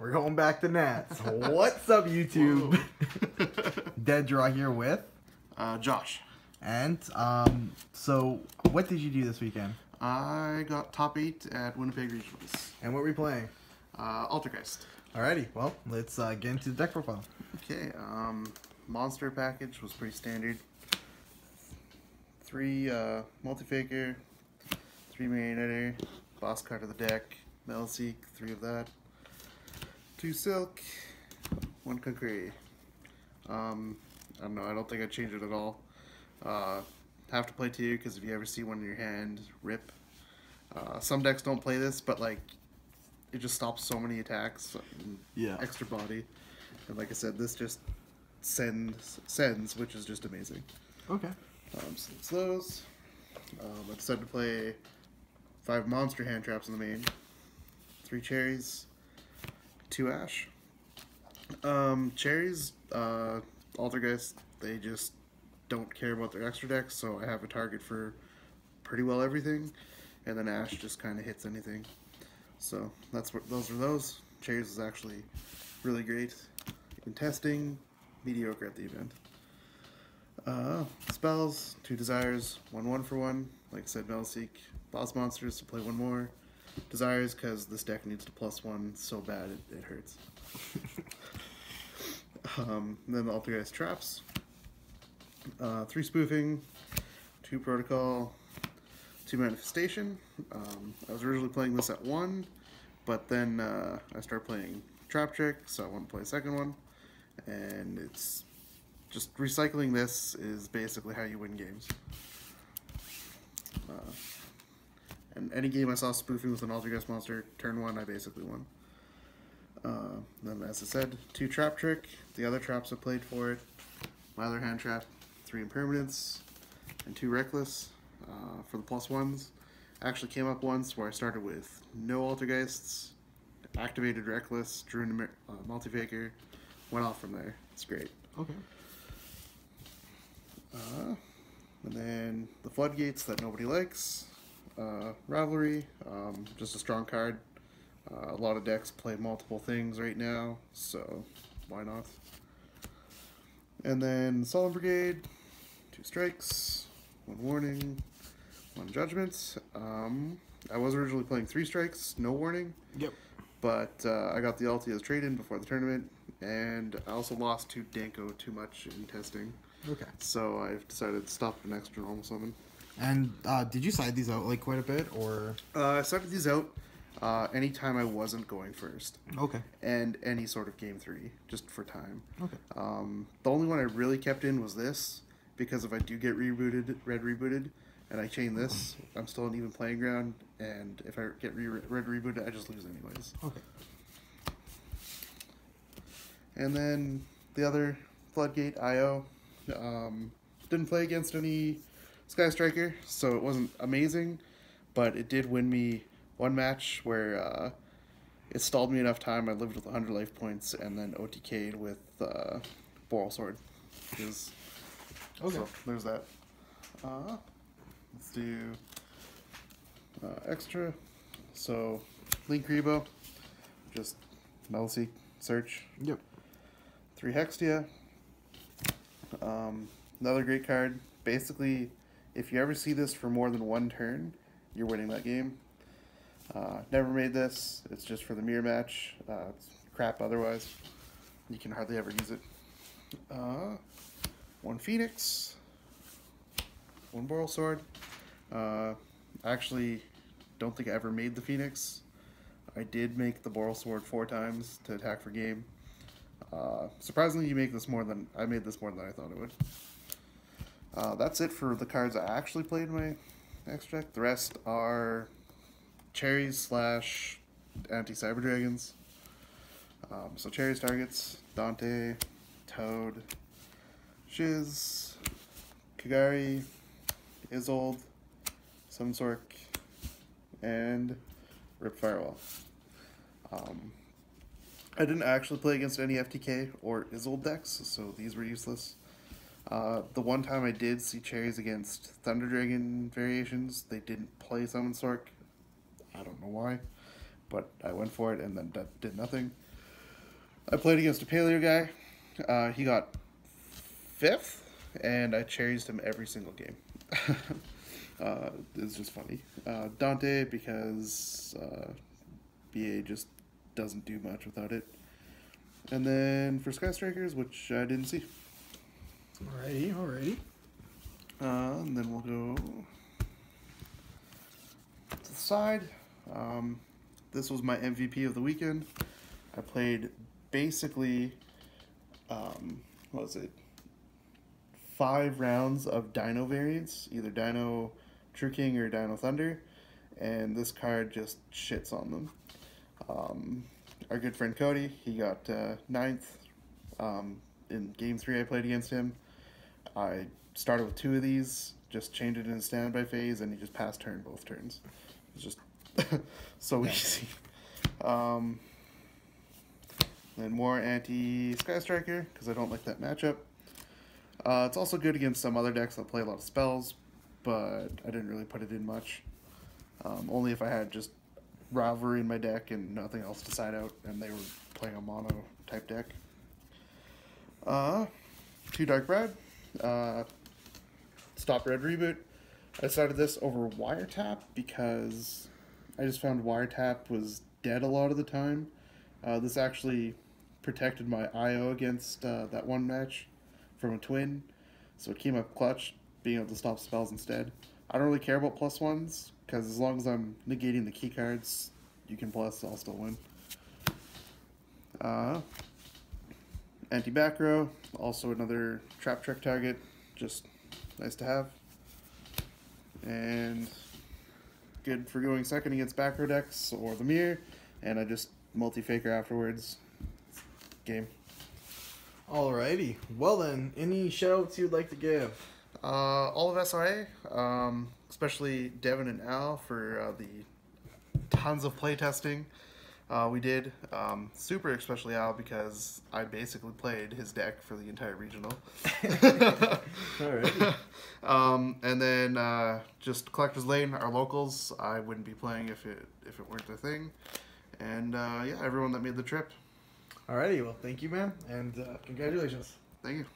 We're going back to Nats. What's up, YouTube? Dead Draw here with Josh. And so what did you do this weekend? I got top 8 at Winnipeg Regionals. And what were we playing? Altergeist. Alrighty, well, let's get into the deck profile. Okay, monster package was pretty standard. 3 multi-faker, 3 marionette, boss card of the deck, Melseek, 3 of that, 2 silk, 1 concrete. I don't know, I don't think I'd change it at all. Have to play 2 because if you ever see one in your hand, rip. Some decks don't play this, but like it just stops so many attacks. Yeah. Extra body, and like I said, this just sends, which is just amazing. Okay. So it's those. I decided to play 5 monster hand traps in the main, 3 cherries, 2 ash. Cherries, Altergeist, they just don't care about their extra decks, so I have a target for pretty well everything, and then ash just kind of hits anything. So that's what those are. Those cherries is actually really great in testing, mediocre at the event. Spells, 2 desires, 1 for 1. Like I said, Melseek, boss monsters to play 1 more. Desires because this deck needs to +1 so bad it hurts. Then the Altergeist traps. 3 spoofing, 2 protocol, 2 manifestation. I was originally playing this at 1, but then I started playing trap trick, so I want to play a second one. And it's just recycling this is basically how you win games. And any game I saw spoofing with an Altergeist monster, turn 1, I basically won. Then, as I said, 2 trap trick. The other traps I played for it. My other hand trap, 3 impermanence, and 2 reckless for the +1s. Actually came up once where I started with no Altergeists, activated reckless, drew in multi-faker, went off from there. It's great. Okay. And then the floodgates that nobody likes. Rivalry, just a strong card. A lot of decks play multiple things right now, so why not? And then Solemn Brigade, 2 strikes, 1 warning, 1 judgment. I was originally playing 3 strikes, no warning. Yep. But I got the ulti as trade-in before the tournament, and I also lost to Danko too much in testing. Okay. So I've decided to stop an extra normal summon. And did you side these out like quite a bit, or? I started these out anytime I wasn't going first. Okay. And any sort of game 3, just for time. Okay. The only one I really kept in was this, because if I do get rebooted, red rebooted, and I chain this, I'm still in even playing ground, and if I get red rebooted, I just lose anyways. Okay. And then the other Floodgate IO, didn't play against any Sky Striker, so it wasn't amazing, but it did win me 1 match where it stalled me enough time. I lived with 100 life points and then OTK'd with Boral Sword. Okay. So there's that. Let's do extra. So Link Rebo, just Melseek search. Yep. 3 Hextia. Another great card. Basically, if you ever see this for more than 1 turn, you're winning that game. Never made this. It's just for the mirror match. It's crap otherwise. You can hardly ever use it. 1 Phoenix. 1 Boral Sword. Actually, don't think I ever made the Phoenix. I did make the Boral Sword 4 times to attack for game. Surprisingly, I made this more than I thought it would. That's it for the cards I actually played in my extra deck. The rest are cherries / anti-cyber dragons. So cherries targets Dante, Toad, Shiz, Kagari, Isolde, Sunsork, and Rip Firewall. I didn't actually play against any FTK or Isolde decks, so these were useless. The one time I did see cherries against Thunder Dragon variations, they didn't play Summon Sork. I don't know why, but I went for it and then that did nothing. I played against a paleo guy. He got 5th, and I cherised him every single game. It's just funny. Dante, because BA just doesn't do much without it. And then for Sky Strikers, which I didn't see. Alrighty. And then we'll go to the side. This was my MVP of the weekend. I played basically, 5 rounds of Dino variants, either Dino True King or Dino Thunder, and this card just shits on them. Our good friend Cody, he got 9th. In game 3 I played against him. I started with 2 of these, just changed it in a standby phase, and he just passed turn both turns. It was just so easy. Then more anti-Sky Striker, because I don't like that matchup. It's also good against some other decks that play a lot of spells, but I didn't really put it in much. Only if I had just Rivalry in my deck and nothing else to side out, and they were playing a mono type deck. 2 Dark Red. Stop Red Reboot. I decided this over Wiretap because I just found Wiretap was dead a lot of the time. This actually protected my IO against that one match from a twin, so it came up clutch, being able to stop spells instead. I don't really care about +1s, because as long as I'm negating the key cards, you can plus, I'll still win. Anti-back row, also another trap trick target, just nice to have. And good for going second against back row decks or the mirror, and I just multi-faker afterwards. Game. Alrighty. Well then, any shoutouts you'd like to give? All of SRA, especially Devin and Al for the tons of playtesting we did. Super especially Al, because I basically played his deck for the entire regional. Alrighty. And then just Collector's Lane, our locals. I wouldn't be playing if it weren't a thing. And yeah, everyone that made the trip. Alrighty. Well, thank you, man, and congratulations. Thank you.